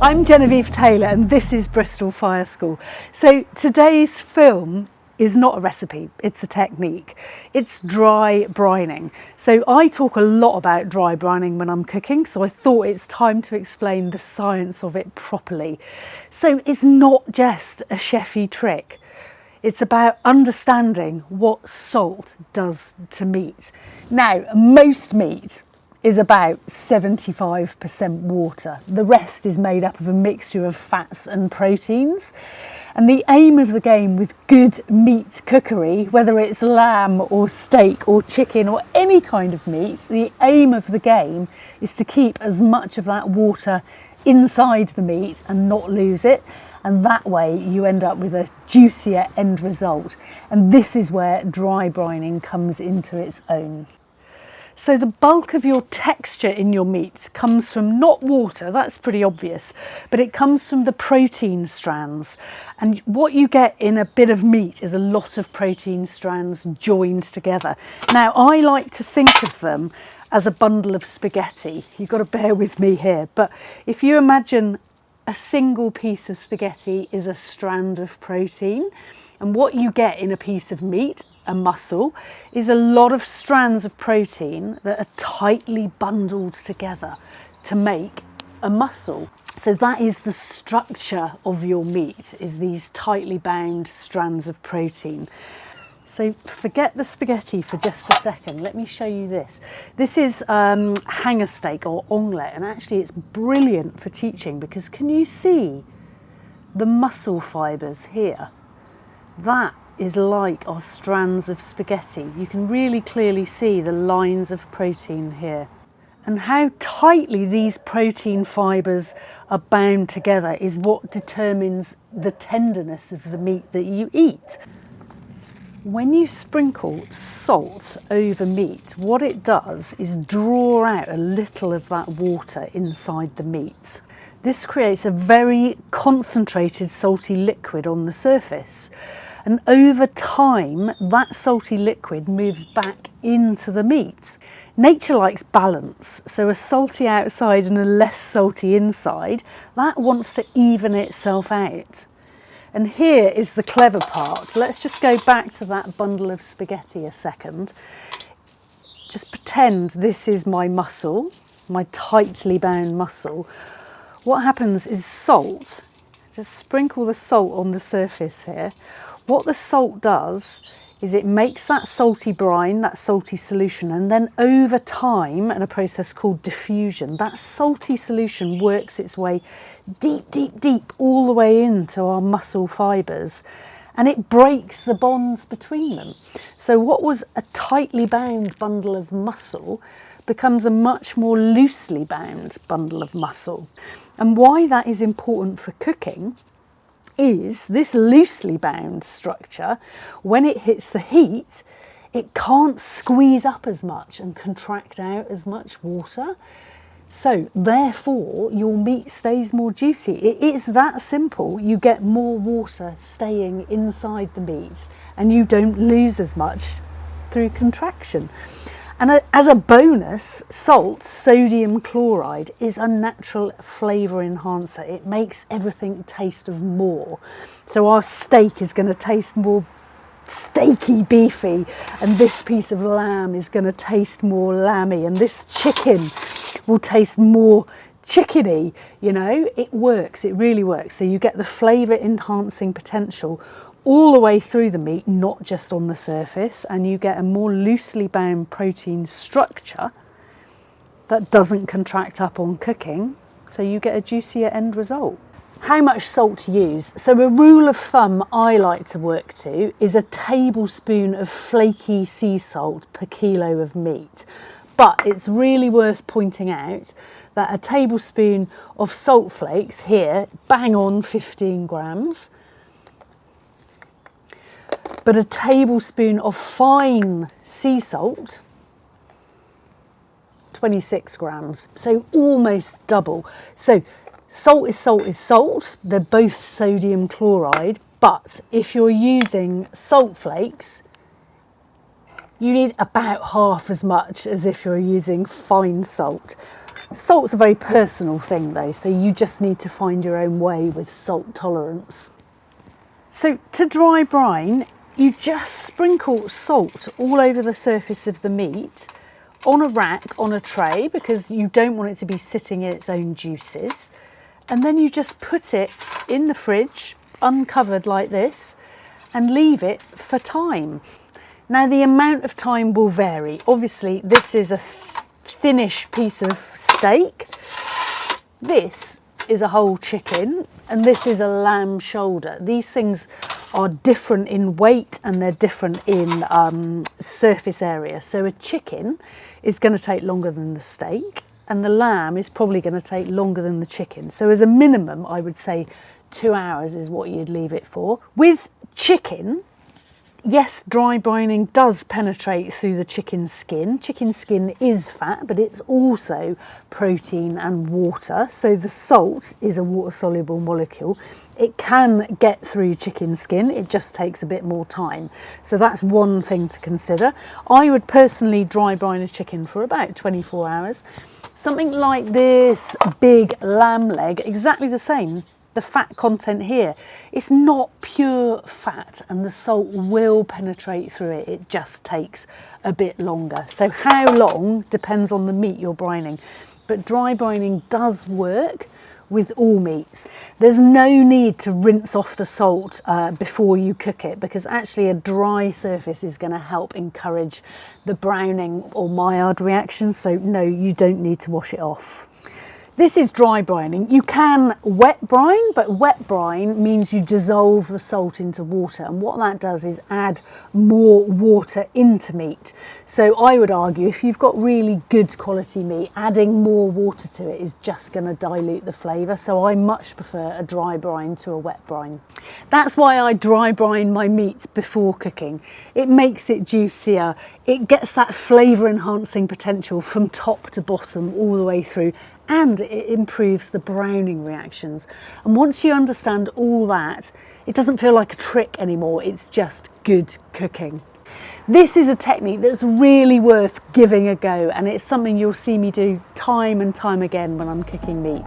I'm Genevieve Taylor and this is Bristol Fire School. So today's film is not a recipe, it's a technique. It's dry brining. So I talk a lot about dry brining when I'm cooking, so I thought it's time to explain the science of it properly. So it's not just a chefy trick. It's about understanding what salt does to meat. Now, most meat is about 75% water. The rest is made up of a mixture of fats and proteins. And the aim of the game with good meat cookery, whether it's lamb or steak or chicken or any kind of meat, the aim of the game is to keep as much of that water inside the meat and not lose it. And that way you end up with a juicier end result. And this is where dry brining comes into its own. So the bulk of your texture in your meat comes from not water, that's pretty obvious, but it comes from the protein strands. And what you get in a bit of meat is a lot of protein strands joined together. Now, I like to think of them as a bundle of spaghetti. You've got to bear with me here, but if you imagine a single piece of spaghetti is a strand of protein, and what you get in a piece of meat, a muscle, is a lot of strands of protein that are tightly bundled together to make a muscle. So that is the structure of your meat, is these tightly bound strands of protein. So forget the spaghetti for just a second. Let me show you this. This is hanger steak or omelette, and actually it's brilliant for teaching because can you see the muscle fibres here? That is like our strands of spaghetti. You can really clearly see the lines of protein here. And how tightly these protein fibres are bound together is what determines the tenderness of the meat that you eat. When you sprinkle salt over meat, what it does is draw out a little of that water inside the meat. This creates a very concentrated salty liquid on the surface. And over time, that salty liquid moves back into the meat. Nature likes balance, so a salty outside and a less salty inside, that wants to even itself out. And here is the clever part. Let's just go back to that bundle of spaghetti a second. Just pretend this is my muscle, my tightly bound muscle. What happens is salt, just sprinkle the salt on the surface here. What the salt does is it makes that salty brine, that salty solution, and then over time, in a process called diffusion, that salty solution works its way deep, deep, deep, all the way into our muscle fibres, and it breaks the bonds between them. So what was a tightly bound bundle of muscle becomes a much more loosely bound bundle of muscle. And why that is important for cooking is this loosely bound structure, when it hits the heat, it can't squeeze up as much and contract out as much water. So therefore your meat stays more juicy. It is that simple. You get more water staying inside the meat and you don't lose as much through contraction. And as a bonus, salt, sodium chloride, is a natural flavour enhancer. It makes everything taste of more. So our steak is going to taste more steaky, beefy, and this piece of lamb is going to taste more lamby, and this chicken will taste more chickeny. You know, it works, it really works. So you get the flavour enhancing potential all the way through the meat, not just on the surface, and you get a more loosely bound protein structure that doesn't contract up on cooking, so you get a juicier end result. How much salt to use? So a rule of thumb I like to work to is a tablespoon of flaky sea salt per kilo of meat. But it's really worth pointing out that a tablespoon of salt flakes here, bang on 15 grams, but a tablespoon of fine sea salt, 26 grams, so almost double. So salt is salt is salt, they're both sodium chloride, but if you're using salt flakes, you need about half as much as if you're using fine salt. Salt's a very personal thing though, so you just need to find your own way with salt tolerance. So to dry brine, you just sprinkle salt all over the surface of the meat on a rack, on a tray, because you don't want it to be sitting in its own juices. And then you just put it in the fridge, uncovered like this, and leave it for time. Now the amount of time will vary. Obviously this is a thinnish piece of steak. This is a whole chicken, and this is a lamb shoulder. These things are different in weight and they're different in surface area. So a chicken is going to take longer than the steak, and the lamb is probably going to take longer than the chicken. So as a minimum, I would say 2 hours is what you'd leave it for. With chicken, yes, dry brining does penetrate through the chicken skin. Chicken skin is fat, but it's also protein and water. So the salt is a water-soluble molecule. It can get through chicken skin, it just takes a bit more time. So that's one thing to consider. I would personally dry brine a chicken for about 24 hours. Something like this big lamb leg, exactly the same. The fat content here, it's not pure fat, and the salt will penetrate through it. It just takes a bit longer. So how long depends on the meat you're brining, but dry brining does work with all meats. There's no need to rinse off the salt before you cook it, because actually a dry surface is going to help encourage the browning or Maillard reaction. So no, you don't need to wash it off. This is dry brining. You can wet brine, but wet brine means you dissolve the salt into water, and what that does is add more water into meat. So I would argue if you've got really good quality meat, adding more water to it is just going to dilute the flavour. So I much prefer a dry brine to a wet brine. That's why I dry brine my meats before cooking. It makes it juicier. It gets that flavour enhancing potential from top to bottom all the way through, and it improves the browning reactions. And once you understand all that, it doesn't feel like a trick anymore, it's just good cooking. This is a technique that's really worth giving a go, and it's something you'll see me do time and time again when I'm cooking meat.